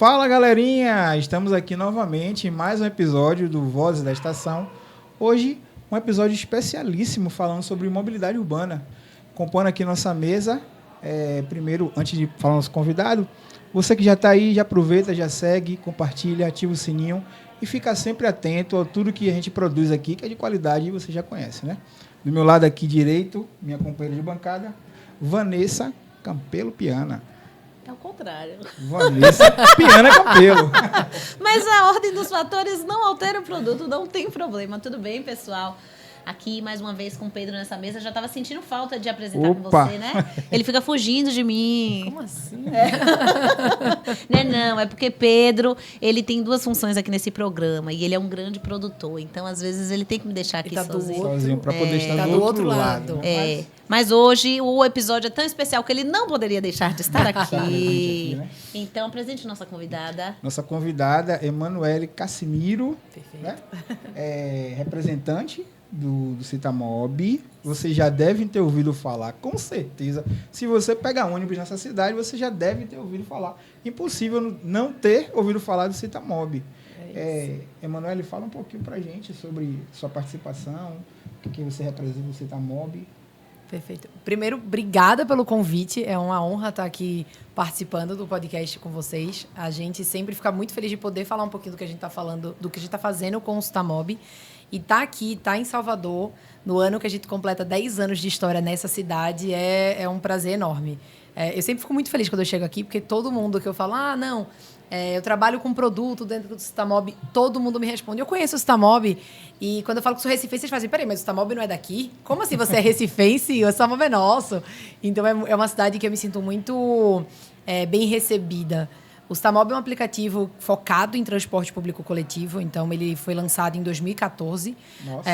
Fala, galerinha! Estamos aqui novamente em mais um episódio do Vozes da Estação. Hoje, um episódio especialíssimo falando sobre mobilidade urbana. Compondo aqui nossa mesa, primeiro, antes de falar nosso convidado, você que já está aí, já aproveita, já segue, compartilha, ativa o sininho e fica sempre atento a tudo que a gente produz aqui, que é de qualidade e você já conhece, né? Do meu lado aqui direito, minha companheira de bancada, Vanessa Campelo Piana. É o contrário. Vanessa Piana Campelo. Mas a ordem dos fatores não altera o produto, não tem problema. Tudo bem, pessoal? Aqui, mais uma vez, com o Pedro nessa mesa. Já estava sentindo falta de apresentar com você, né? Ele fica fugindo de mim. Como assim? Não, é porque Pedro, ele tem duas funções aqui nesse programa. E ele é um grande produtor. Então, às vezes, ele tem que me deixar aqui Sozinho, para poder estar do outro lado. Né? Mas hoje o episódio é tão especial que ele não poderia deixar de estar aqui. Né? Então, presente nossa convidada. Nossa convidada, Emanuele Cassimiro, Perfeito. né? Representante do Citamob. Vocês já devem ter ouvido falar, com certeza. Se você pega ônibus nessa cidade, você já deve ter ouvido falar. Impossível não ter ouvido falar do Citamob. Emanuele, fala um pouquinho pra gente sobre sua participação, o que você representa no Citamob. Perfeito. Primeiro, obrigada pelo convite. É uma honra estar aqui participando do podcast com vocês. A gente sempre fica muito feliz de poder falar um pouquinho do que a gente está falando, do que a gente está fazendo com o Citamob. E estar aqui, estar em Salvador, no ano que a gente completa 10 anos de história nessa cidade, é um prazer enorme. Eu sempre fico muito feliz quando eu chego aqui, porque todo mundo que eu falo, eu trabalho com produto dentro do Citamob, todo mundo me responde. Eu conheço o Citamob e quando eu falo que sou recifense, eles fazem, peraí, mas o Citamob não é daqui? Como assim você é recifense? O Citamob é nosso. Então é uma cidade que eu me sinto muito bem recebida. O Citamob é um aplicativo focado em transporte público coletivo, então ele foi lançado em 2014. Nossa.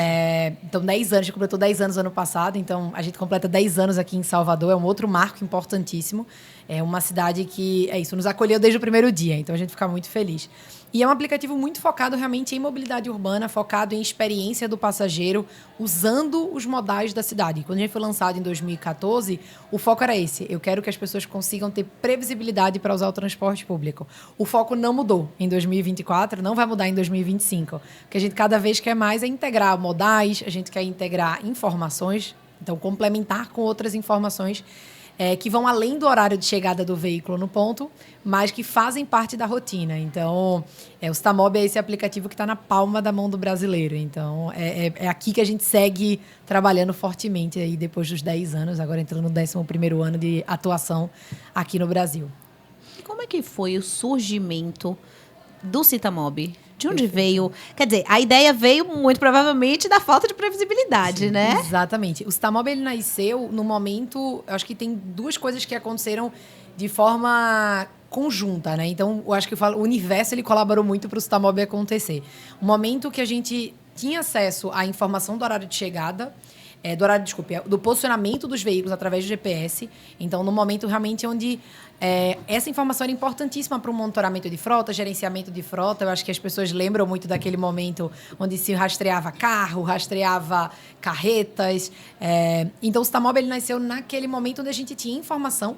Então 10 anos, a gente completou 10 anos ano passado, então a gente completa 10 anos aqui em Salvador, é um outro marco importantíssimo. É uma cidade que, nos acolheu desde o primeiro dia, então a gente fica muito feliz. E é um aplicativo muito focado realmente em mobilidade urbana, focado em experiência do passageiro, usando os modais da cidade. Quando a gente foi lançado em 2014, o foco era esse. Eu quero que as pessoas consigam ter previsibilidade para usar o transporte público. O foco não mudou em 2024, não vai mudar em 2025. O que a gente cada vez quer mais é integrar modais, a gente quer integrar informações, então complementar com outras informações que vão além do horário de chegada do veículo no ponto, mas que fazem parte da rotina. Então, o Citamob é esse aplicativo que está na palma da mão do brasileiro. Então, é aqui que a gente segue trabalhando fortemente aí depois dos 10 anos, agora entrando no 11º ano de atuação aqui no Brasil. E como é que foi o surgimento do Citamob? De onde veio? Quer dizer, a ideia veio muito provavelmente da falta de previsibilidade, Sim, né? Exatamente. O Citamob, ele nasceu no momento... Eu acho que tem duas coisas que aconteceram de forma conjunta, né? Então, eu acho que o universo ele colaborou muito para o Citamob acontecer. O momento que a gente tinha acesso à informação do horário de chegada, do posicionamento dos veículos através do GPS. Então, no momento realmente onde essa informação era importantíssima para o monitoramento de frota, gerenciamento de frota. Eu acho que as pessoas lembram muito daquele momento onde se rastreava carro, rastreava carretas. Então, o Citamob ele nasceu naquele momento onde a gente tinha informação,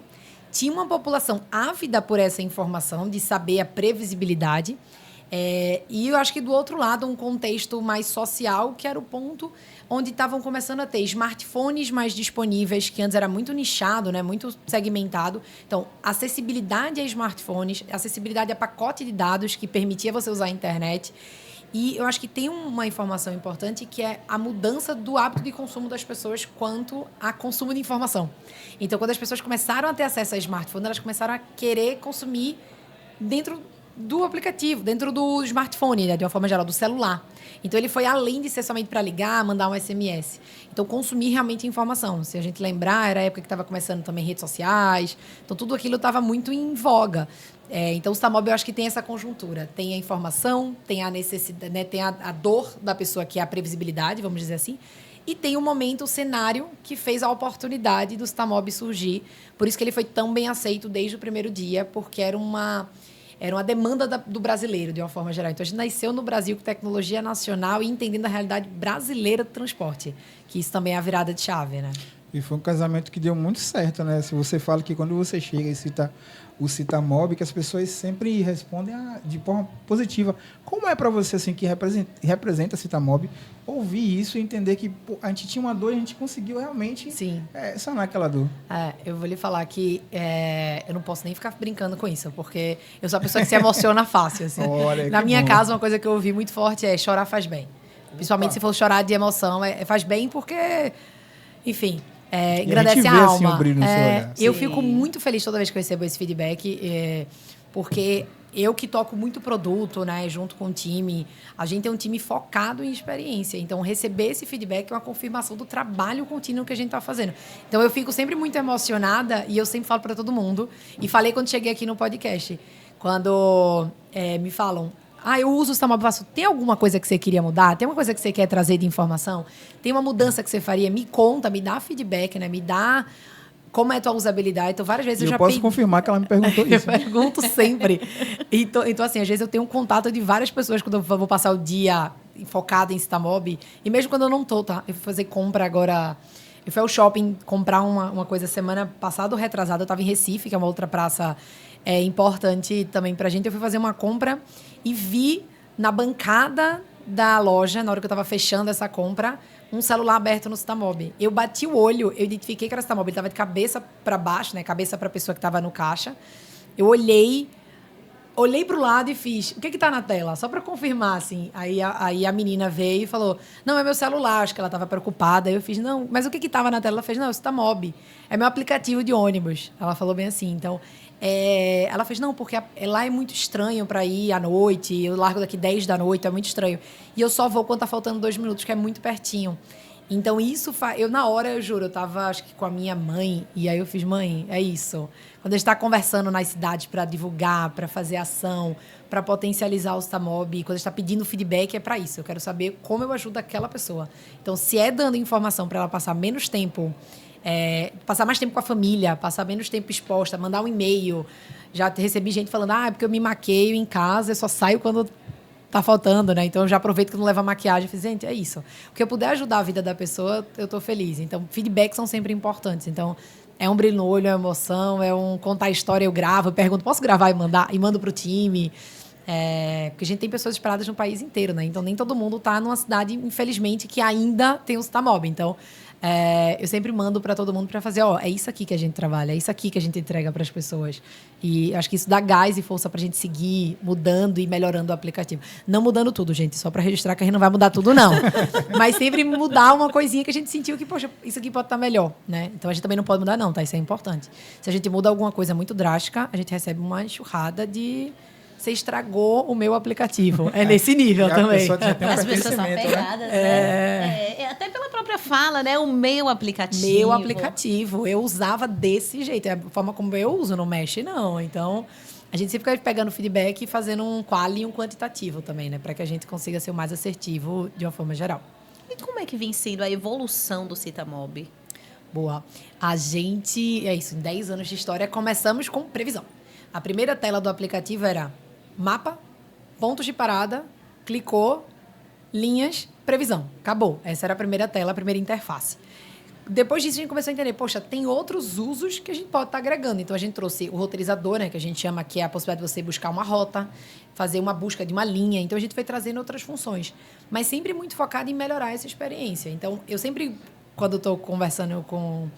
tinha uma população ávida por essa informação, de saber a previsibilidade. E eu acho que do outro lado, um contexto mais social, que era o ponto onde estavam começando a ter smartphones mais disponíveis, que antes era muito nichado, né, muito segmentado. Então, acessibilidade a smartphones, acessibilidade a pacote de dados que permitia você usar a internet. E eu acho que tem uma informação importante que é a mudança do hábito de consumo das pessoas quanto a consumo de informação. Então, quando as pessoas começaram a ter acesso a smartphone, elas começaram a querer consumir dentro do aplicativo, dentro do smartphone, né, de uma forma geral, do celular. Então, ele foi além de ser somente para ligar, mandar um SMS. Então, consumir realmente informação. Se a gente lembrar, era a época que estava começando também redes sociais. Então, tudo aquilo estava muito em voga. Então, o Citamob, eu acho que tem essa conjuntura. Tem a informação, tem a necessidade, né, tem a dor da pessoa, que é a previsibilidade, vamos dizer assim. E tem o momento, o cenário, que fez a oportunidade do Citamob surgir. Por isso que ele foi tão bem aceito desde o primeiro dia, porque era uma demanda do brasileiro, de uma forma geral. Então, a gente nasceu no Brasil com tecnologia nacional e entendendo a realidade brasileira do transporte, que isso também é a virada de chave, né? E foi um casamento que deu muito certo, né? Se você fala que quando você chega e cita o Citamob, que as pessoas sempre respondem de forma positiva. Como é para você, assim, que representa a Citamob, ouvir isso e entender que a gente tinha uma dor e a gente conseguiu realmente sanar aquela dor? Eu vou lhe falar que eu não posso nem ficar brincando com isso, porque eu sou a pessoa que se emociona fácil. Assim. Olha, na minha casa, uma coisa que eu ouvi muito forte é chorar faz bem. Principalmente se for chorar de emoção, faz bem porque, enfim... engrandece a alma. Assim, o brilho no seu olhar. Eu fico muito feliz toda vez que eu recebo esse feedback, porque eu que toco muito produto, né, junto com o time, a gente é um time focado em experiência. Então, receber esse feedback é uma confirmação do trabalho contínuo que a gente está fazendo. Então, eu fico sempre muito emocionada e eu sempre falo para todo mundo. E falei quando cheguei aqui no podcast, quando me falam... eu uso o Citamob Fácil. Tem alguma coisa que você queria mudar? Tem uma coisa que você quer trazer de informação? Tem uma mudança que você faria? Me conta, me dá feedback, né? Me dá como é a tua usabilidade. Então, várias vezes eu já posso confirmar que ela me perguntou isso. Eu pergunto sempre. Então, assim, às vezes eu tenho um contato de várias pessoas quando eu vou passar o dia focada em Citamob. E mesmo quando eu não tô, tá? Eu fui fazer compra agora... Eu fui ao shopping comprar uma coisa semana passada ou retrasada. Eu estava em Recife, que é uma outra praça importante também pra gente. Eu fui fazer uma compra e vi na bancada da loja, na hora que eu estava fechando essa compra, um celular aberto no Citamob. Eu bati o olho, eu identifiquei que era Citamob. Ele estava de cabeça para baixo, né? Cabeça para a pessoa que estava no caixa. Eu olhei para o lado e fiz, o que está na tela? Só para confirmar, assim. Aí a menina veio e falou, não, é meu celular. Acho que ela estava preocupada. Aí eu fiz, não, mas o que estava na tela? Ela fez, não, é o Citamob. É meu aplicativo de ônibus. Ela falou bem assim. Então, ela fez, não, porque lá é muito estranho para ir à noite. Eu largo daqui 10 da noite, é muito estranho. E eu só vou quando tá faltando 2 minutos, que é muito pertinho. Então, isso eu na hora, eu juro, eu tava, acho que com a minha mãe, e aí eu fiz, mãe, é isso. Quando a gente tá conversando nas cidades para divulgar, para fazer ação, para potencializar o Citamob, quando a gente tá pedindo feedback, é para isso. Eu quero saber como eu ajudo aquela pessoa. Então, se é dando informação para ela passar menos tempo, passar mais tempo com a família, passar menos tempo exposta, mandar um e-mail. Já recebi gente falando, porque eu me maqueio em casa, eu só saio quando... tá faltando, né? Então, eu já aproveito que não leva maquiagem. Eu fiz, gente, é isso. O que eu puder ajudar a vida da pessoa, eu tô feliz. Então, feedbacks são sempre importantes. Então, é um brilho no olho, é uma emoção, é um contar a história, eu gravo, eu pergunto, posso gravar e mando pro time? Porque a gente tem pessoas esperadas no país inteiro, né? Então, nem todo mundo tá numa cidade, infelizmente, que ainda tem o Citamob. Então, eu sempre mando para todo mundo para fazer, é isso aqui que a gente trabalha, é isso aqui que a gente entrega para as pessoas. E acho que isso dá gás e força para a gente seguir mudando e melhorando o aplicativo. Não mudando tudo, gente, só para registrar que a gente não vai mudar tudo, não. Mas sempre mudar uma coisinha que a gente sentiu que, poxa, isso aqui pode estar melhor, né? Então, a gente também não pode mudar, não, tá? Isso é importante. Se a gente muda alguma coisa muito drástica, a gente recebe uma enxurrada de... Você estragou o meu aplicativo. É nesse nível também. As pessoas são apegadas, né? Até pela própria fala, né? O meu aplicativo. Meu aplicativo. Eu usava desse jeito. É a forma como eu uso, não mexe, não. Então, a gente sempre fica pegando feedback e fazendo um quali e um quantitativo também, né? Para que a gente consiga ser o mais assertivo de uma forma geral. E como é que vem sendo a evolução do Citamob? Boa. A gente, em 10 anos de história, começamos com previsão. A primeira tela do aplicativo era mapa, pontos de parada, clicou, linhas, previsão. Acabou. Essa era a primeira tela, a primeira interface. Depois disso, a gente começou a entender, poxa, tem outros usos que a gente pode estar agregando. Então, a gente trouxe o roteirizador, né, que a gente chama, que é a possibilidade de você buscar uma rota, fazer uma busca de uma linha. Então, a gente foi trazendo outras funções. Mas sempre muito focado em melhorar essa experiência. Então, eu sempre, quando estou conversando com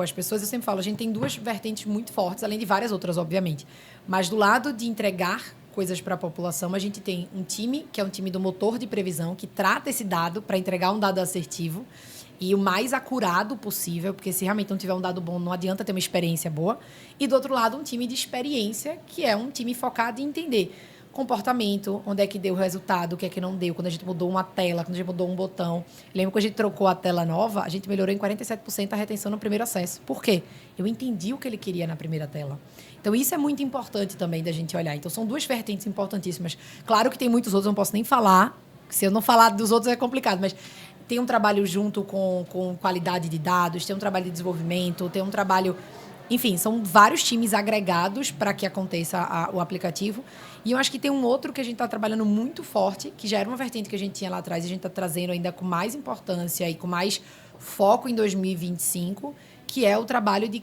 as pessoas, eu sempre falo, a gente tem 2 vertentes muito fortes, além de várias outras, obviamente. Mas do lado de entregar coisas para a população, a gente tem um time, que é um time do motor de previsão, que trata esse dado para entregar um dado assertivo e o mais acurado possível, porque se realmente não tiver um dado bom, não adianta ter uma experiência boa. E do outro lado, um time de experiência, que é um time focado em entender comportamento, onde é que deu o resultado, o que é que não deu, quando a gente mudou uma tela, quando a gente mudou um botão. Lembra que a gente trocou a tela nova, a gente melhorou em 47% a retenção no primeiro acesso. Por quê? Eu entendi o que ele queria na primeira tela. Então, isso é muito importante também da gente olhar. Então, são 2 vertentes importantíssimas. Claro que tem muitos outros, eu não posso nem falar. Se eu não falar dos outros é complicado, mas tem um trabalho junto com qualidade de dados, tem um trabalho de desenvolvimento, tem um trabalho... Enfim, são vários times agregados para que aconteça o aplicativo. E eu acho que tem um outro que a gente está trabalhando muito forte, que já era uma vertente que a gente tinha lá atrás, e a gente está trazendo ainda com mais importância e com mais foco em 2025, que é o trabalho de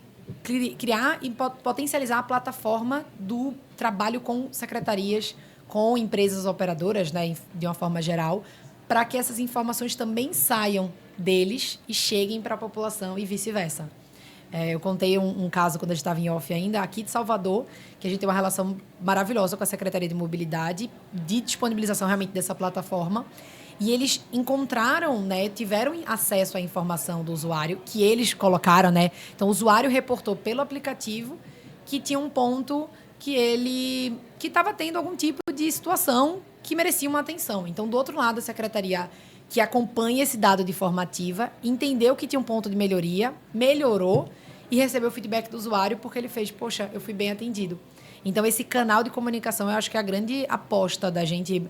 criar e potencializar a plataforma do trabalho com secretarias, com empresas operadoras, né, de uma forma geral, para que essas informações também saiam deles e cheguem para a população e vice-versa. Eu contei um caso quando a gente estava em off ainda, aqui de Salvador, que a gente tem uma relação maravilhosa com a Secretaria de Mobilidade, de disponibilização realmente dessa plataforma. E eles encontraram, né, tiveram acesso à informação do usuário, que eles colocaram, né? Então, o usuário reportou pelo aplicativo que tinha um ponto que estava tendo algum tipo de situação que merecia uma atenção. Então, do outro lado, a Secretaria, que acompanha esse dado de formativa, entendeu que tinha um ponto de melhoria, melhorou e recebeu o feedback do usuário porque ele fez, poxa, eu fui bem atendido. Então, esse canal de comunicação, eu acho que é a grande aposta da gente.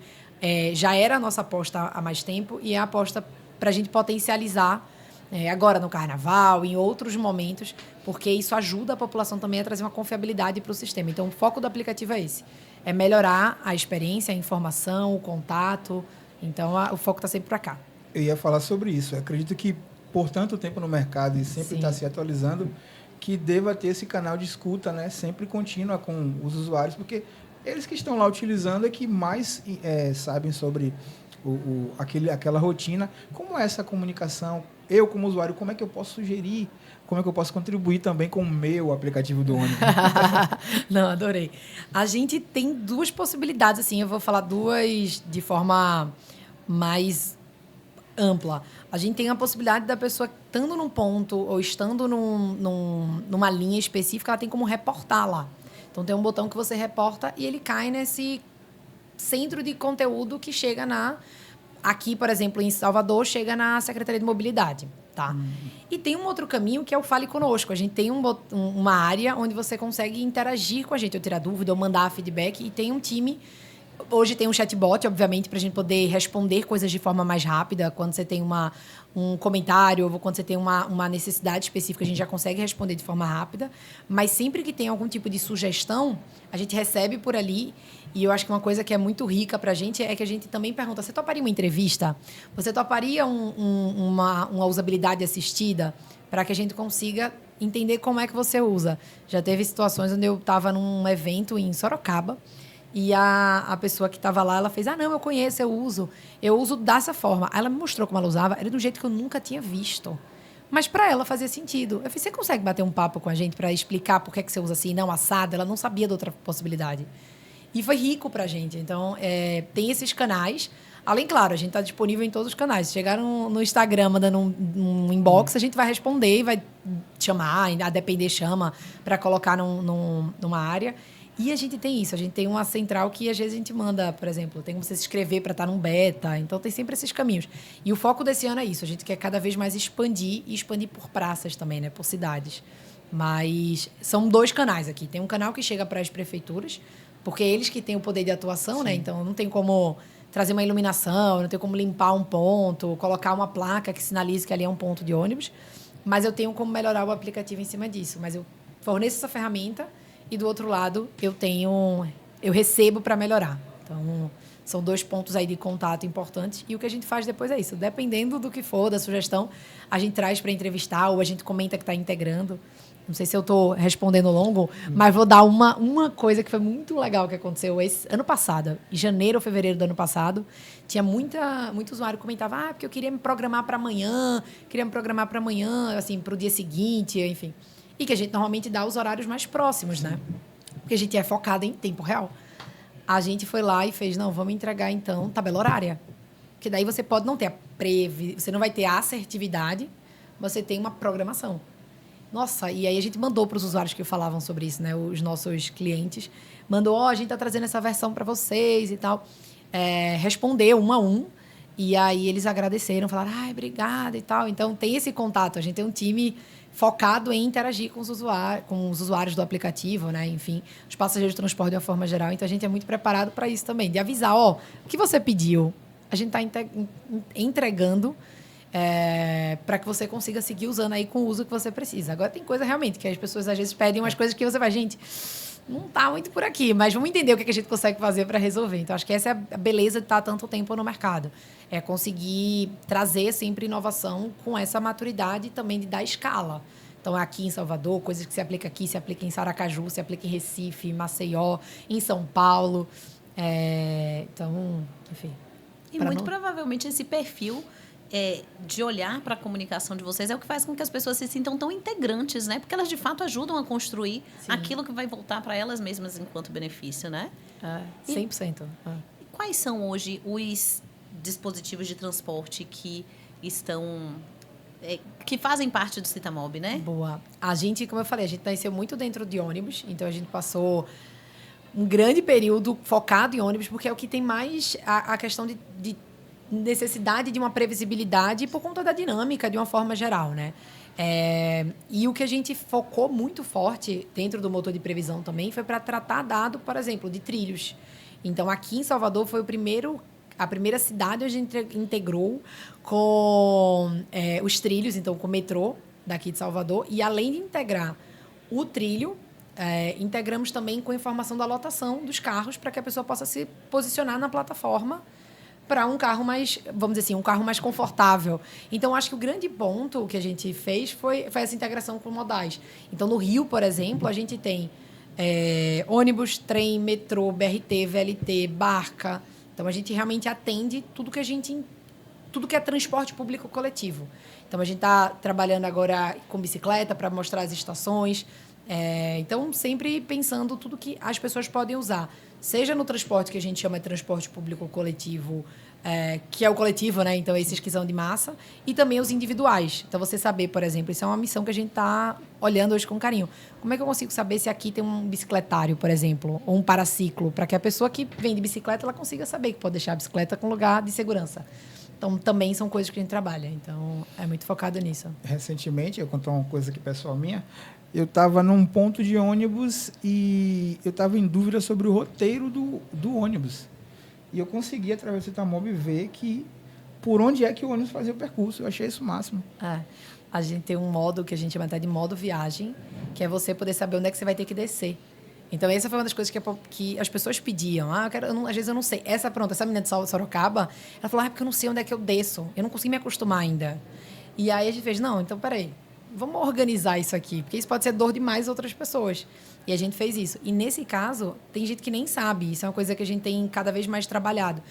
Já era a nossa aposta há mais tempo e é a aposta para a gente potencializar agora no Carnaval, em outros momentos, porque isso ajuda a população também a trazer uma confiabilidade para o sistema. Então, o foco do aplicativo é esse. É melhorar a experiência, a informação, o contato. Então, o foco está sempre para cá. Eu ia falar sobre isso. Eu acredito que, por tanto tempo no mercado e sempre está se atualizando, que deva ter esse canal de escuta, né, sempre contínua com os usuários, porque eles que estão lá utilizando é que mais sabem sobre aquela rotina. Como é essa comunicação? Eu, como usuário, como é que eu posso sugerir? Como é que eu posso contribuir também com o meu aplicativo do ônibus? Não, adorei. A gente tem duas possibilidades, assim, eu vou falar duas de forma mais ampla. A gente tem a possibilidade da pessoa estando num ponto ou estando numa linha específica, ela tem como reportar lá. Então, tem um botão que você reporta e ele cai nesse centro de conteúdo que chega aqui, por exemplo, em Salvador, chega na Secretaria de Mobilidade, tá? E tem um outro caminho que é o Fale Conosco. A gente tem uma área onde você consegue interagir com a gente, ou tirar dúvida, ou mandar feedback, e tem um time. Hoje tem um chatbot, obviamente, para a gente poder responder coisas de forma mais rápida. Quando você tem um comentário ou quando você tem uma necessidade específica, a gente já consegue responder de forma rápida. Mas sempre que tem algum tipo de sugestão, a gente recebe por ali. E eu acho que uma coisa que é muito rica para a gente é que a gente também pergunta, você toparia uma entrevista? Você toparia uma usabilidade assistida? Para que a gente consiga entender como é que você usa. Já teve situações onde eu estava num evento em Sorocaba, e a pessoa que estava lá, ela fez, não, eu conheço, eu uso dessa forma. Aí ela me mostrou como ela usava, era de um jeito que eu nunca tinha visto. Mas para ela fazia sentido. Eu falei, você consegue bater um papo com a gente para explicar por que você usa assim, não assado? Ela não sabia de outra possibilidade. E foi rico para a gente. Então, tem esses canais. Além, claro, a gente está disponível em todos os canais. Se chegar no Instagram, mandando um inbox, a gente vai responder e vai chamar, a depender chama, para colocar numa área. E a gente tem isso, a gente tem uma central que às vezes a gente manda, por exemplo, tem como você se inscrever para estar num beta, então tem sempre esses caminhos. E o foco desse ano é isso, a gente quer cada vez mais expandir e expandir por praças também, né, por cidades. Mas são dois canais aqui, tem um canal que chega para as prefeituras, porque é eles que têm o poder de atuação, sim, né, então não tem como trazer uma iluminação, não tem como limpar um ponto, colocar uma placa que sinalize que ali é um ponto de ônibus, mas eu tenho como melhorar o aplicativo em cima disso, mas eu forneço essa ferramenta. E do outro lado, eu recebo para melhorar. Então, são dois pontos aí de contato importantes. E o que a gente faz depois é isso. Dependendo do que for, da sugestão, a gente traz para entrevistar ou a gente comenta que está integrando. Não sei se eu estou respondendo longo, mas vou dar uma coisa que foi muito legal que aconteceu ano passado. Em janeiro ou fevereiro do ano passado, tinha muito usuário que comentava porque eu queria me programar para amanhã, assim, para o dia seguinte, enfim. E que a gente normalmente dá os horários mais próximos, né? Porque a gente é focado em tempo real. A gente foi lá e fez, não, vamos entregar, então, tabela horária. Porque daí você pode não ter você não vai ter a assertividade, você tem uma programação. Nossa, e aí a gente mandou para os usuários que falavam sobre isso, né? Os nossos clientes. Mandou, a gente está trazendo essa versão para vocês e tal. Respondeu 1 a 1. E aí eles agradeceram, falaram, obrigada e tal. Então, tem esse contato. A gente tem um time focado em interagir com os usuários do aplicativo, né? Enfim, os passageiros de transporte de uma forma geral. Então, a gente é muito preparado para isso também, de avisar, o que você pediu, a gente está entregando para que você consiga seguir usando aí com o uso que você precisa. Agora, tem coisa realmente que as pessoas às vezes pedem umas coisas que você vai, gente, não está muito por aqui, mas vamos entender o que a gente consegue fazer para resolver. Então, acho que essa é a beleza de estar tanto tempo no mercado. É conseguir trazer sempre inovação com essa maturidade também de dar escala. Então, aqui em Salvador, coisas que se aplica aqui, se aplica em Saracaju, se aplica em Recife, em Maceió, em São Paulo. Então, enfim. E muito provavelmente esse perfil de olhar para a comunicação de vocês é o que faz com que as pessoas se sintam tão integrantes, né? Porque elas, de fato, ajudam a construir aquilo que vai voltar para elas mesmas enquanto benefício, né? 100%. E quais são hoje os dispositivos de transporte que estão... que fazem parte do Citamob, né? Boa. A gente, como eu falei, a gente nasceu muito dentro de ônibus, então a gente passou um grande período focado em ônibus, porque é o que tem mais a questão de necessidade de uma previsibilidade por conta da dinâmica, de uma forma geral, né? E o que a gente focou muito forte dentro do motor de previsão também foi para tratar dado, por exemplo, de trilhos. Então, aqui em Salvador foi a primeira cidade onde a gente integrou com os trilhos, então com o metrô daqui de Salvador. E além de integrar o trilho, integramos também com a informação da lotação dos carros para que a pessoa possa se posicionar na plataforma para um carro mais, vamos dizer assim, um carro mais confortável. Então, acho que o grande ponto que a gente fez foi essa integração com modais. Então, no Rio, por exemplo, a gente tem ônibus, trem, metrô, BRT, VLT, barca. Então, a gente realmente atende tudo que é transporte público coletivo. Então, a gente está trabalhando agora com bicicleta para mostrar as estações. Então, sempre pensando tudo que as pessoas podem usar. Seja no transporte que a gente chama de transporte público coletivo, que é o coletivo, né? Então, esses que são de massa. E também os individuais. Então, você saber, por exemplo, isso é uma missão que a gente está olhando hoje com carinho. Como é que eu consigo saber se aqui tem um bicicletário, por exemplo, ou um paraciclo, para que a pessoa que vem de bicicleta, ela consiga saber que pode deixar a bicicleta com lugar de segurança. Então, também são coisas que a gente trabalha. Então, é muito focado nisso. Recentemente, eu contar uma coisa aqui pessoal minha, eu estava num ponto de ônibus e eu estava em dúvida sobre o roteiro do ônibus. E eu consegui, através do Citamob, ver por onde é que o ônibus fazia o percurso. Eu achei isso o máximo. A gente tem um modo que a gente chama até de modo viagem, que é você poder saber onde é que você vai ter que descer. Então, essa foi uma das coisas que as pessoas pediam. Às vezes eu não sei. Essa menina de Sorocaba, ela falou, porque eu não sei onde é que eu desço. Eu não consegui me acostumar ainda. E aí a gente fez, não, então, peraí. Vamos organizar isso aqui, porque isso pode ser dor de mais outras pessoas. E a gente fez isso. E, nesse caso, tem gente que nem sabe. Isso é uma coisa que a gente tem cada vez mais trabalhado.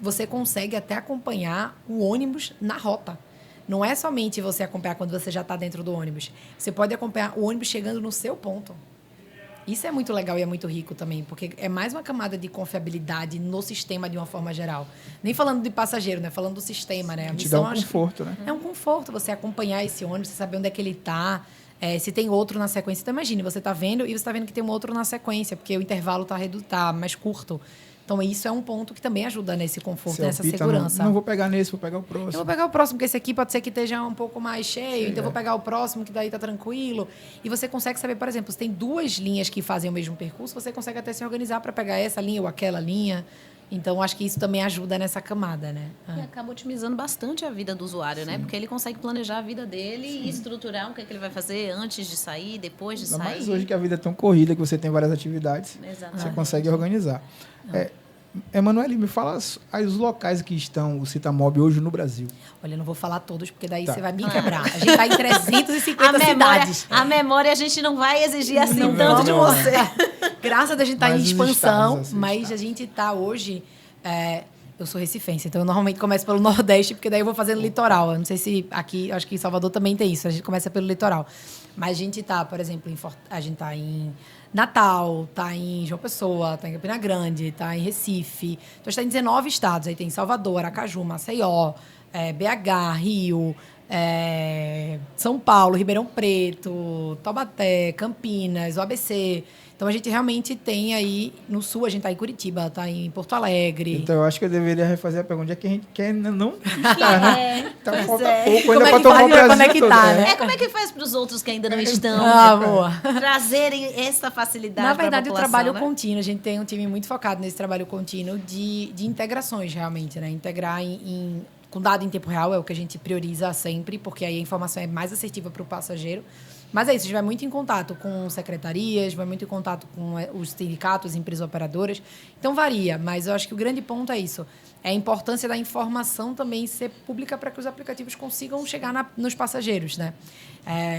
Você consegue até acompanhar o ônibus na rota. Não é somente você acompanhar quando você já está dentro do ônibus. Você pode acompanhar o ônibus chegando no seu ponto. Isso é muito legal e é muito rico também, porque é mais uma camada de confiabilidade no sistema de uma forma geral. Nem falando de passageiro, né? Falando do sistema, né? A missão, dá um conforto, né? É um conforto você acompanhar esse ônibus, você saber onde é que ele está, se tem outro na sequência. Então, imagine, você está vendo e você está vendo que tem um outro na sequência, porque o intervalo está mais curto. Então, isso é um ponto que também ajuda nesse conforto, nessa segurança. Não vou pegar nesse, vou pegar o próximo. Eu vou pegar o próximo, porque esse aqui pode ser que esteja um pouco mais cheio, então eu vou pegar o próximo, que daí está tranquilo. E você consegue saber, por exemplo, se tem duas linhas que fazem o mesmo percurso, você consegue até se organizar para pegar essa linha ou aquela linha. Então, acho que isso também ajuda nessa camada, né? E acaba otimizando bastante a vida do usuário, né? Porque ele consegue planejar a vida dele e estruturar o que ele vai fazer antes de sair, depois de sair. Mas hoje que a vida é tão corrida, que você tem várias atividades, você consegue organizar. Emanuele, me fala os locais que estão o Citamob hoje no Brasil. Olha, eu não vou falar todos, porque daí você vai me quebrar. A gente está em 350 cidades. A memória a gente não vai exigir assim tanto de você. Graças a Deus a gente está em expansão, mas a gente está hoje... eu sou recifense, então eu normalmente começo pelo Nordeste, porque daí eu vou fazendo litoral. Eu não sei se aqui, acho que em Salvador também tem isso, a gente começa pelo litoral. Mas a gente está, por exemplo, a gente está em Natal, está em João Pessoa, está em Campina Grande, está em Recife. Então, a gente está em 19 estados. Aí tem Salvador, Aracaju, Maceió, BH, Rio, São Paulo, Ribeirão Preto, Taubaté, Campinas, o ABC. Então, a gente realmente tem aí, no Sul, a gente está em Curitiba, está em Porto Alegre. Então, eu acho que eu deveria refazer a pergunta, onde é que a gente quer não estar, né? Então, falta pouco ainda para tomar o Brasil conectar, todo, né? Como é que faz para os outros que ainda não estão? Boa. Trazerem essa facilidade. Na verdade, o trabalho contínuo. A gente tem um time muito focado nesse trabalho contínuo de integrações, realmente, né? Integrar com dado em tempo real é o que a gente prioriza sempre, porque aí a informação é mais assertiva para o passageiro. Mas é isso, a gente vai muito em contato com secretarias, vai muito em contato com os sindicatos, empresas operadoras. Então, varia, mas eu acho que o grande ponto é isso. É a importância da informação também ser pública para que os aplicativos consigam chegar nos passageiros, né?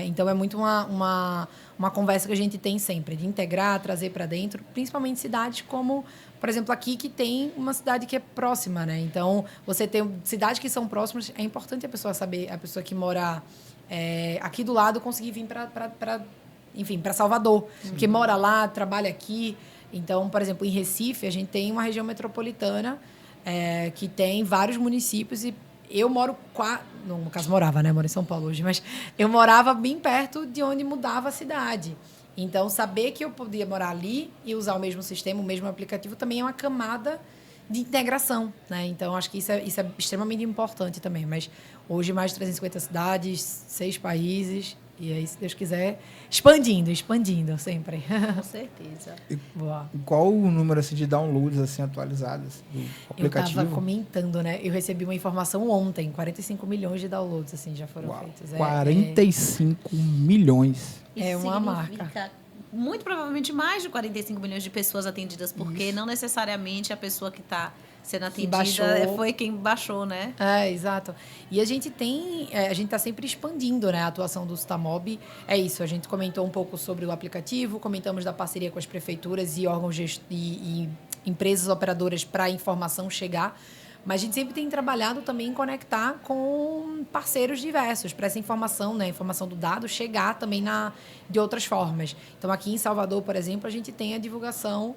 Então, é muito uma conversa que a gente tem sempre, de integrar, trazer para dentro, principalmente cidades como, por exemplo, aqui, que tem uma cidade que é próxima, né? Então, você tem cidades que são próximas, é importante a pessoa saber, a pessoa que mora aqui do lado conseguir vir para Salvador, porque mora lá, trabalha aqui. Então, por exemplo, em Recife, a gente tem uma região metropolitana que tem vários municípios e eu moro no caso morava, né? Moro em São Paulo hoje, mas eu morava bem perto de onde mudava a cidade. Então, saber que eu podia morar ali e usar o mesmo sistema, o mesmo aplicativo, também é uma camada de integração, né? Então, acho que isso é extremamente importante também. Mas hoje, mais de 350 cidades, 6 países, e aí, se Deus quiser, expandindo sempre. Com certeza. Boa. Qual o número assim, de downloads assim, atualizados do aplicativo? Eu estava comentando, né? Eu recebi uma informação ontem, 45 milhões de downloads assim, já foram feitos. 45 milhões. É uma marca. Muito provavelmente mais de 45 milhões de pessoas atendidas, porque não necessariamente a pessoa que está sendo atendida foi quem baixou, né? Exato. E a gente está sempre expandindo, né, a atuação do Stamob. É isso, a gente comentou um pouco sobre o aplicativo, comentamos da parceria com as prefeituras e órgãos e empresas operadoras para a informação chegar. Mas a gente sempre tem trabalhado também em conectar com parceiros diversos para essa informação, né, a informação do dado chegar também de outras formas. Então, aqui em Salvador, por exemplo, a gente tem a divulgação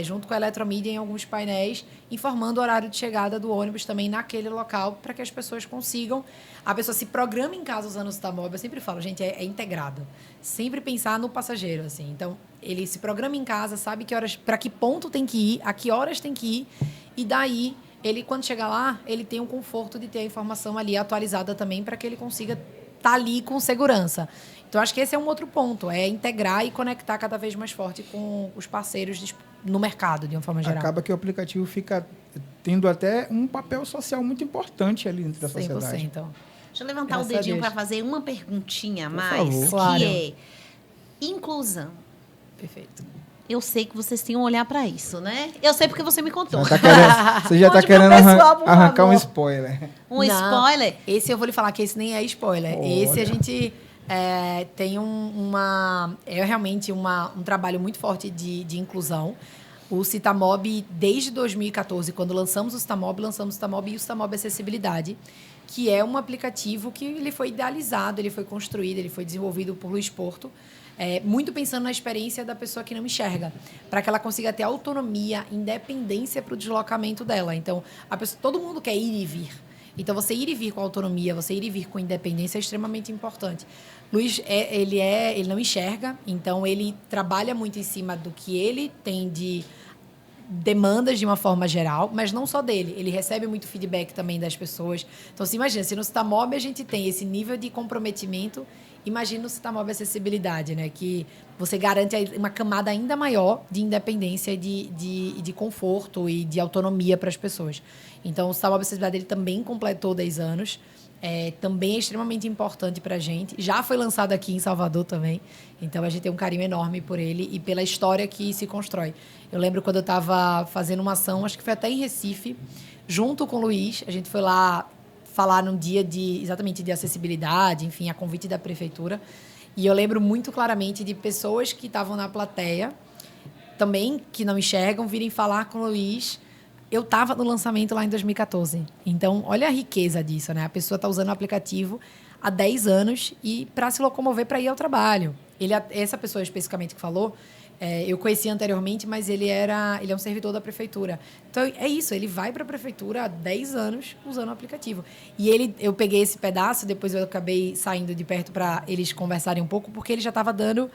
junto com a Eletromídia em alguns painéis, informando o horário de chegada do ônibus também naquele local para que as pessoas consigam. A pessoa se programa em casa usando o Stamob. Eu sempre falo, gente, é integrado. Sempre pensar no passageiro, assim. Então, ele se programa em casa, sabe para que ponto tem que ir, a que horas tem que ir, e daí ele, quando chegar lá, ele tem o conforto de ter a informação ali atualizada também para que ele consiga estar ali com segurança. Então, acho que esse é um outro ponto, é integrar e conectar cada vez mais forte com os parceiros no mercado, de uma forma geral. Acaba que o aplicativo fica tendo até um papel social muito importante ali dentro da sociedade. 100%. Deixa eu levantar o dedinho para fazer uma perguntinha a mais, favor. Claro. que é inclusão. Perfeito. Eu sei que vocês têm um olhar para isso, né? Eu sei porque você me contou. Você já está querendo arrancar um spoiler. Um spoiler? Esse eu vou lhe falar que esse nem é spoiler. Olha. Esse a gente tem realmente um trabalho muito forte de inclusão. O Citamob, desde 2014, quando lançamos o Citamob e o Citamob Acessibilidade, que é um aplicativo que ele foi idealizado, ele foi construído, ele foi desenvolvido por Luiz Porto, muito pensando na experiência da pessoa que não enxerga, para que ela consiga ter autonomia, independência para o deslocamento dela. Então, todo mundo quer ir e vir. Então, você ir e vir com autonomia, você ir e vir com independência é extremamente importante. Luiz, ele não enxerga, então ele trabalha muito em cima do que ele tem de demandas de uma forma geral, mas não só dele. Ele recebe muito feedback também das pessoas. Então, se imagina, se no Citamob a gente tem esse nível de comprometimento, imagina no Citamob Acessibilidade, né? Que você garante uma camada ainda maior de independência, de conforto e de autonomia para as pessoas. Então, o Citamob Acessibilidade ele também completou 10 anos. Também é extremamente importante para a gente. Já foi lançado aqui em Salvador também. Então, a gente tem um carinho enorme por ele e pela história que se constrói. Eu lembro quando eu estava fazendo uma ação, acho que foi até em Recife, junto com o Luiz. A gente foi lá falar num dia exatamente de acessibilidade, enfim, a convite da prefeitura. E eu lembro muito claramente de pessoas que estavam na plateia, também que não enxergam, virem falar com o Luiz. Eu estava no lançamento lá em 2014. Então, olha a riqueza disso, né? A pessoa está usando o aplicativo há 10 anos e para se locomover para ir ao trabalho. Essa pessoa especificamente que falou, eu conheci anteriormente, mas ele é um servidor da prefeitura. Então, é isso, ele vai para a prefeitura há 10 anos usando o aplicativo. E eu peguei esse pedaço, depois eu acabei saindo de perto para eles conversarem um pouco, porque ele já estava dando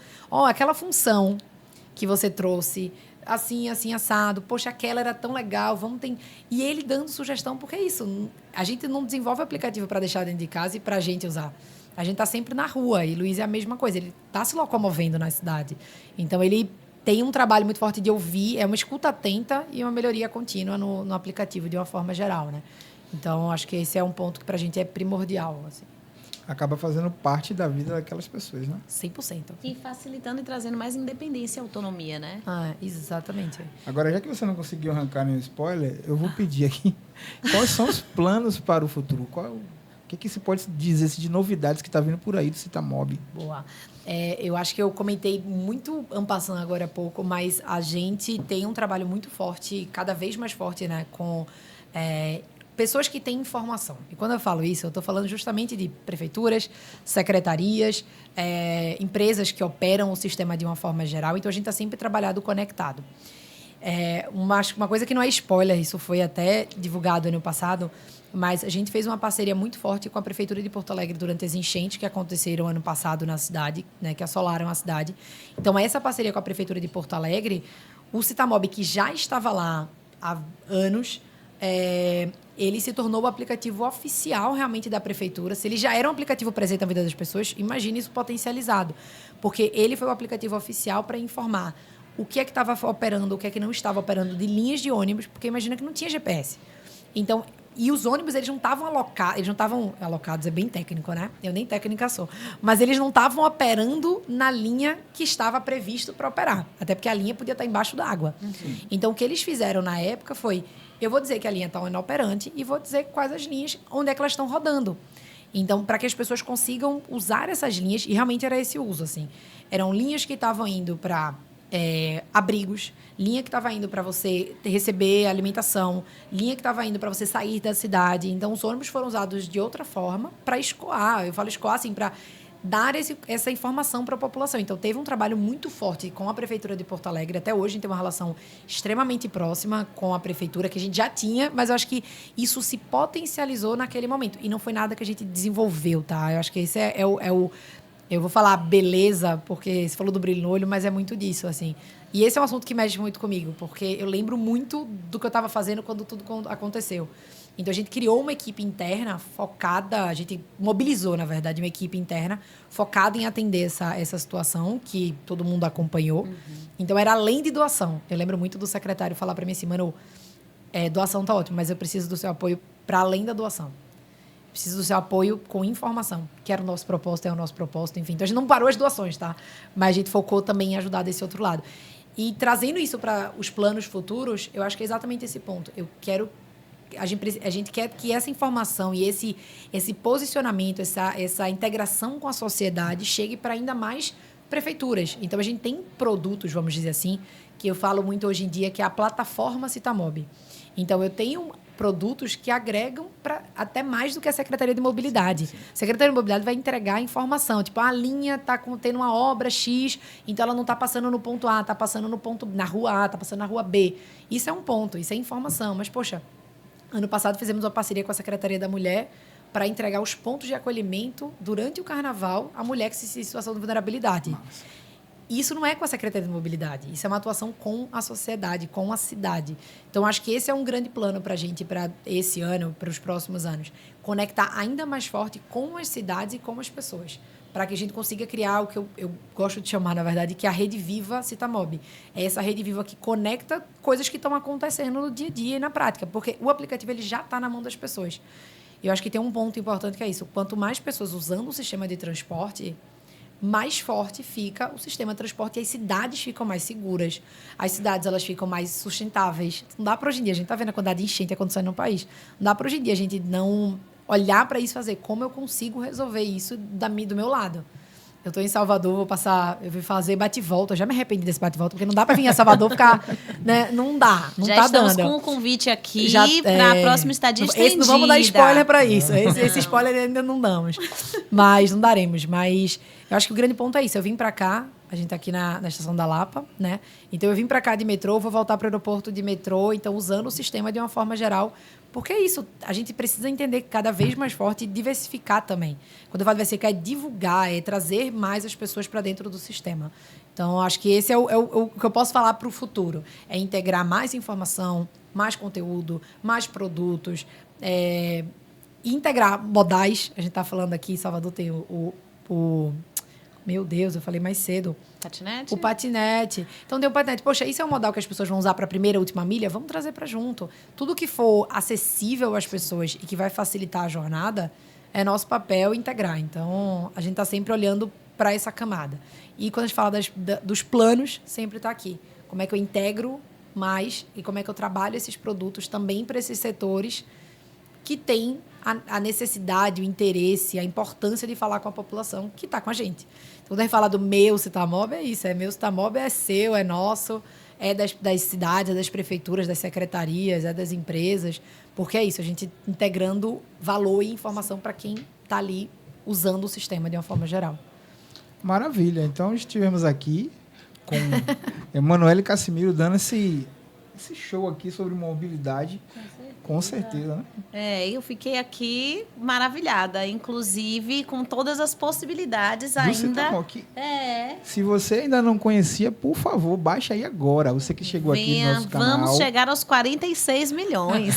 aquela função que você trouxe, assim, assado. Poxa, aquela era tão legal, E ele dando sugestão, porque é isso. A gente não desenvolve aplicativo para deixar dentro de casa e para a gente usar. A gente está sempre na rua. E Luiz é a mesma coisa. Ele está se locomovendo na cidade. Então, ele tem um trabalho muito forte de ouvir. É uma escuta atenta e uma melhoria contínua no aplicativo, de uma forma geral, né? Então, acho que esse é um ponto que para a gente é primordial, assim. acaba fazendo parte da vida daquelas pessoas, né? 100%. E facilitando e trazendo mais independência e autonomia, né? Exatamente. Agora, já que você não conseguiu arrancar nenhum spoiler, eu vou pedir aqui, quais são os planos para o futuro? O que se pode dizer de novidades que está vindo por aí do Citamob? Boa. Eu acho que eu comentei muito en passant agora há pouco, mas a gente tem um trabalho muito forte, cada vez mais forte, né, com pessoas que têm informação. E quando eu falo isso, eu estou falando justamente de prefeituras, secretarias, empresas que operam o sistema de uma forma geral. Então, a gente está sempre trabalhando conectado. Uma coisa que não é spoiler, isso foi até divulgado ano passado, mas a gente fez uma parceria muito forte com a Prefeitura de Porto Alegre durante as enchentes que aconteceram ano passado na cidade, né, que assolaram a cidade. Então, essa parceria com a Prefeitura de Porto Alegre, o Citamob, que já estava lá há anos, ele se tornou o aplicativo oficial realmente da Prefeitura. Se ele já era um aplicativo presente na vida das pessoas, imagine isso potencializado. Porque ele foi o aplicativo oficial para informar o que é que estava operando, o que é que não estava operando de linhas de ônibus, porque imagina que não tinha GPS. Então, e os ônibus, eles não estavam alocados, é bem técnico, né? Eu nem técnica sou. Mas eles não estavam operando na linha que estava previsto para operar. Até porque a linha podia estar embaixo d'água. Uhum. Então, o que eles fizeram na época foi, eu vou dizer que a linha está inoperante e vou dizer quais as linhas, onde é que elas estão rodando. Então, para que as pessoas consigam usar essas linhas, e realmente era esse o uso, assim. Eram linhas que estavam indo para abrigos, linha que estava indo para você receber alimentação, linha que estava indo para você sair da cidade. Então, os ônibus foram usados de outra forma para escoar. Eu falo escoar assim, para dar essa informação para a população. Então, teve um trabalho muito forte com a Prefeitura de Porto Alegre. Até hoje, a gente tem uma relação extremamente próxima com a Prefeitura, que a gente já tinha, mas eu acho que isso se potencializou naquele momento. E não foi nada que a gente desenvolveu, tá? Eu acho que esse é o eu vou falar beleza, porque você falou do brilho no olho, mas é muito disso, assim. E esse é um assunto que mexe muito comigo, porque eu lembro muito do que eu estava fazendo quando tudo aconteceu. Então, a gente criou uma equipe interna focada, a gente mobilizou, na verdade, uma equipe interna focada em atender essa situação, que todo mundo acompanhou. Uhum. Então, era além de doação. Eu lembro muito do secretário falar para mim assim, mano, doação tá ótimo, mas eu preciso do seu apoio para além da doação. Preciso do seu apoio com informação, que era o nosso propósito, é o nosso propósito, enfim. Então, a gente não parou as doações, tá? Mas a gente focou também em ajudar desse outro lado. E trazendo isso para os planos futuros, eu acho que é exatamente esse ponto. A gente quer que essa informação e esse posicionamento, essa integração com a sociedade chegue para ainda mais prefeituras. Então, a gente tem produtos, vamos dizer assim, que eu falo muito hoje em dia, que é a plataforma Citamob. Então, eu tenho produtos que agregam para até mais do que a Secretaria de Mobilidade. Sim. A Secretaria de Mobilidade vai entregar informação. Tipo, a linha está tendo uma obra X, então ela não está passando no ponto A, está passando na rua A, está passando na rua B. Isso é um ponto, isso é informação. Mas, poxa, ano passado fizemos uma parceria com a Secretaria da Mulher para entregar os pontos de acolhimento durante o Carnaval à mulher que se em situação de vulnerabilidade. Nossa. Isso não é com a Secretaria de Mobilidade, isso é uma atuação com a sociedade, com a cidade. Então, acho que esse é um grande plano para a gente, para esse ano, para os próximos anos. Conectar ainda mais forte com as cidades e com as pessoas, para que a gente consiga criar o que eu gosto de chamar, na verdade, que é a Rede Viva Citamob. É essa Rede Viva que conecta coisas que estão acontecendo no dia a dia e na prática, porque o aplicativo ele já está na mão das pessoas. E eu acho que tem um ponto importante que é isso. Quanto mais pessoas usando o sistema de transporte, mais forte fica o sistema de transporte e as cidades ficam mais seguras. As cidades elas ficam mais sustentáveis. Não dá para hoje em dia, a gente está vendo a quantidade de enchente acontecendo no país. Não dá para hoje em dia a gente não olhar para isso e fazer como eu consigo resolver isso do meu lado. Eu estou em Salvador, eu vou fazer bate-volta. Eu já me arrependi desse bate-volta, porque não dá para vir a Salvador ficar... Né? Não dá, não já tá dando. Já estamos com um convite aqui para a próxima estadia estendida. Não vamos dar spoiler para isso. Esse spoiler ainda não damos. Mas não daremos. Mas eu acho que o grande ponto é isso. Eu vim para cá, a gente está aqui na estação da Lapa, né? Então, eu vim para cá de metrô, vou voltar para o aeroporto de metrô. Então, usando o sistema de uma forma geral. Porque é isso, a gente precisa entender cada vez mais forte e diversificar também. Quando eu falo diversificar, é divulgar, é trazer mais as pessoas para dentro do sistema. Então, acho que esse é o que eu posso falar para o futuro. É integrar mais informação, mais conteúdo, mais produtos, e integrar modais. A gente está falando aqui, em Salvador tem o meu Deus, eu falei mais cedo. Patinete? O patinete. Então, deu o patinete. Poxa, isso é um modal que as pessoas vão usar para a primeira e última milha? Vamos trazer para junto. Tudo que for acessível às pessoas e que vai facilitar a jornada, é nosso papel integrar. Então, a gente está sempre olhando para essa camada. E quando a gente fala dos planos, sempre está aqui. Como é que eu integro mais e como é que eu trabalho esses produtos também para esses setores que têm a necessidade, o interesse, a importância de falar com a população que está com a gente. Então, quando a gente fala do meu Citamob, é isso. Meu Citamob é seu, é nosso, é das cidades, é das prefeituras, das secretarias, é das empresas. Porque é isso, a gente integrando valor e informação para quem está ali usando o sistema de uma forma geral. Maravilha. Então, estivemos aqui com Emanuele Cassimiro dando esse show aqui sobre mobilidade. Com certeza, né? Eu fiquei aqui maravilhada, inclusive com todas as possibilidades ainda. Se você ainda não conhecia, por favor, baixa aí agora. Você que chegou aqui no nosso canal. Vamos chegar aos 46 milhões.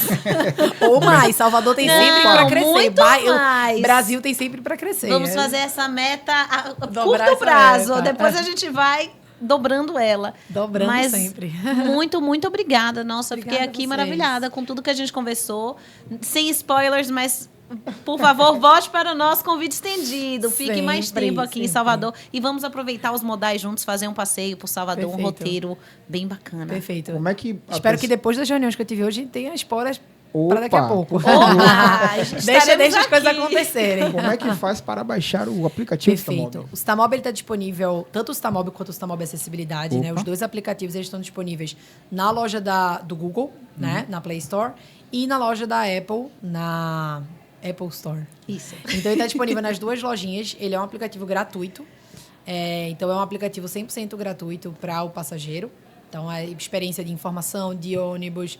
Ou mais. Salvador tem sempre para crescer. Muito mais. Brasil tem sempre para crescer. Vamos fazer essa meta a curto prazo. Depois a gente vai dobrando ela. Dobrando sempre. Muito, muito obrigada. Nossa, Obrigada fiquei aqui a vocês. maravilhada com tudo que a gente conversou. Sem spoilers, mas, por favor, volte para o nosso convite estendido. Fique mais tempo aqui em Salvador. E vamos aproveitar os modais juntos, fazer um passeio por Salvador, Perfeito. um roteiro bem bacana. Perfeito. Como é que Espero que depois das reuniões que eu tive hoje tenha spoilers para daqui a pouco. Deixa as coisas acontecerem. Como é que faz para baixar o aplicativo Perfeito. Citamob? O Citamob está disponível, tanto o Citamob quanto o Citamob Acessibilidade, né? Opa. Os dois aplicativos eles estão disponíveis na loja do Google, né? Na Play Store, e na loja da Apple, na Apple Store. Isso. Então, ele está disponível nas duas lojinhas. Ele é um aplicativo gratuito. Então, é um aplicativo 100% gratuito para o passageiro. Então, a experiência de informação, de ônibus,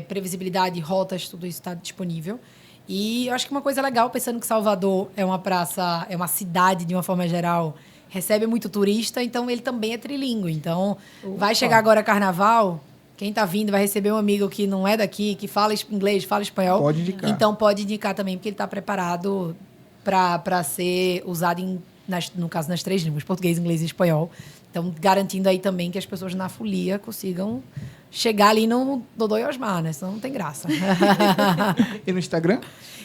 previsibilidade, rotas, tudo isso está disponível. E eu acho que uma coisa legal, pensando que Salvador é uma praça, é uma cidade, de uma forma geral, recebe muito turista, então ele também é trilingue. Então, vai chegar agora carnaval, quem está vindo vai receber um amigo que não é daqui, que fala inglês, fala espanhol. Pode indicar. Então, pode indicar também, porque ele está preparado para ser usado, no caso, nas 3 línguas, português, inglês e espanhol. Então, garantindo aí também que as pessoas na folia consigam chegar ali no Dodô e Osmar, né? Senão não tem graça. E no Instagram?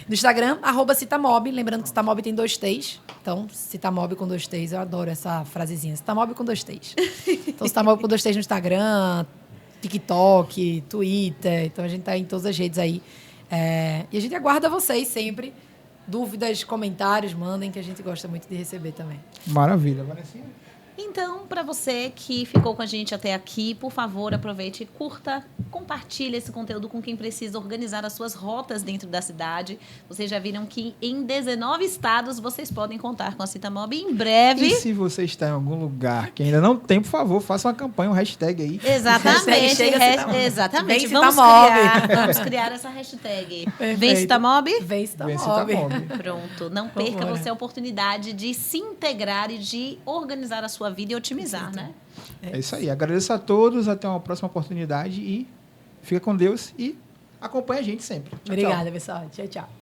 No Instagram, @Citamob. Lembrando que Citamob tem 2 T's. Então, Citamob com 2 T's. Eu adoro essa frasezinha. Citamob com 2 T's. Então, Citamob com 2 T's no Instagram, TikTok, Twitter. Então, a gente tá em todas as redes aí. E a gente aguarda vocês sempre. Dúvidas, comentários, mandem, que a gente gosta muito de receber também. Maravilha, Vanessinha. Então, para você que ficou com a gente até aqui, por favor, aproveite, curta, compartilhe esse conteúdo com quem precisa organizar as suas rotas dentro da cidade. Vocês já viram que em 19 estados vocês podem contar com a Citamob em breve. E se você está em algum lugar que ainda não tem, por favor, faça uma campanha, um hashtag aí. Exatamente. Exatamente. Vamos criar essa hashtag. Perfeito. Vem Citamob? Vem Citamob. Pronto. Não perca você a oportunidade de se integrar e de organizar a sua vida e otimizar, né? É isso aí. Agradeço a todos. Até uma próxima oportunidade. E fica com Deus e acompanha a gente sempre. Tchau, tchau. Obrigada, pessoal. Tchau, tchau.